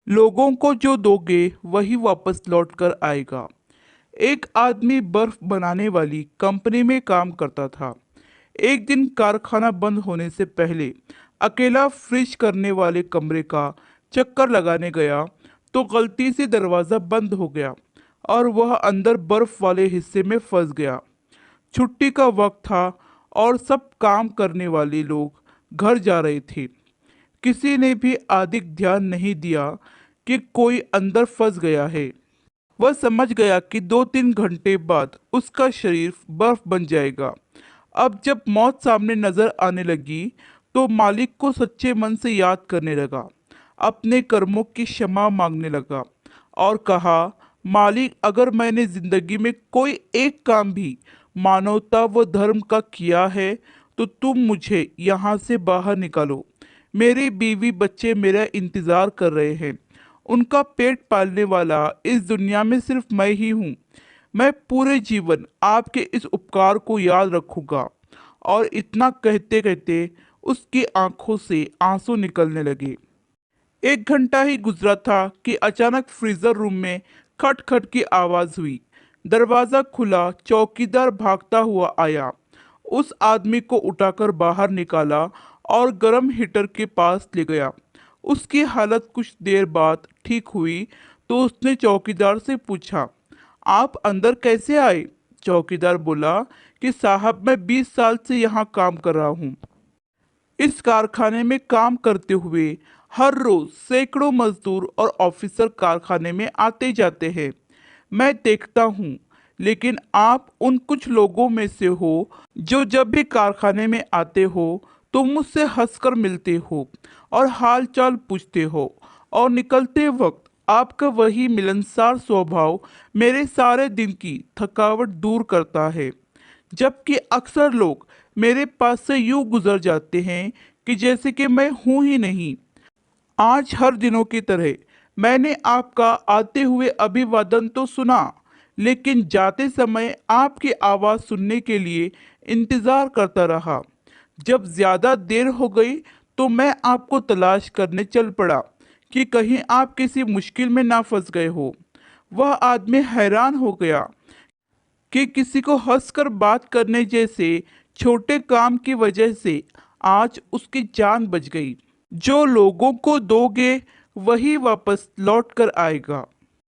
लोगों को जो दोगे वही वापस लौट कर आएगा। एक आदमी बर्फ बनाने वाली कंपनी में काम करता था। एक दिन कारखाना बंद होने से पहले अकेला फ्रिज करने वाले कमरे का चक्कर लगाने गया तो गलती से दरवाज़ा बंद हो गया और वह अंदर बर्फ वाले हिस्से में फंस गया। छुट्टी का वक्त था और सब काम करने वाले लोग घर जा रहे थे। किसी ने भी अधिक ध्यान नहीं दिया कि कोई अंदर फंस गया है। वह समझ गया कि 2-3 घंटे बाद उसका शरीर बर्फ बन जाएगा। अब जब मौत सामने नजर आने लगी तो मालिक को सच्चे मन से याद करने लगा, अपने कर्मों की क्षमा मांगने लगा और कहा, मालिक, अगर मैंने जिंदगी में कोई एक काम भी मानवता व धर्म का किया है तो तुम मुझे यहाँ से बाहर निकालो। मेरी बीवी बच्चे मेरा इंतज़ार कर रहे हैं। उनका पेट पालने वाला इस दुनिया में सिर्फ मैं ही हूँ। मैं पूरे जीवन आपके इस उपकार को याद रखूंगा। और इतना कहते कहते उसकी आंखों से आंसू निकलने लगे। 1 घंटा ही गुजरा था कि अचानक फ्रीजर रूम में खट खट की आवाज हुई। दरवाजा खुला, चौकीदार भागता हुआ आया, उस आदमी को उठाकर बाहर निकाला और गर्म हीटर के पास ले गया। उसकी हालत कुछ देर बाद ठीक हुई तो उसने चौकीदार से पूछा, आप अंदर कैसे आए? चौकीदार बोला कि साहब, मैं 20 साल से यहाँ काम कर रहा हूँ। इस कारखाने में काम करते हुए हर रोज सैकड़ों मजदूर और ऑफिसर कारखाने में आते जाते हैं। मैं देखता हूँ, लेकिन आप उन कुछ लोगों में से हो जो जब भी कारखाने में आते हो तो मुझसे हंसकर मिलते हो और हाल चाल पूछते हो, और निकलते वक्त आपका वही मिलनसार स्वभाव मेरे सारे दिन की थकावट दूर करता है। जबकि अक्सर लोग मेरे पास से यूं गुजर जाते हैं कि जैसे कि मैं हूं ही नहीं। आज हर दिनों की तरह मैंने आपका आते हुए अभिवादन तो सुना, लेकिन जाते समय आपकी आवाज़ सुनने के लिए इंतज़ार करता रहा। जब ज़्यादा देर हो गई तो मैं आपको तलाश करने चल पड़ा कि कहीं आप किसी मुश्किल में ना फंस गए हो। वह आदमी हैरान हो गया कि किसी को हंसकर बात करने जैसे छोटे काम की वजह से आज उसकी जान बच गई। जो लोगों को दोगे वही वापस लौट कर आएगा।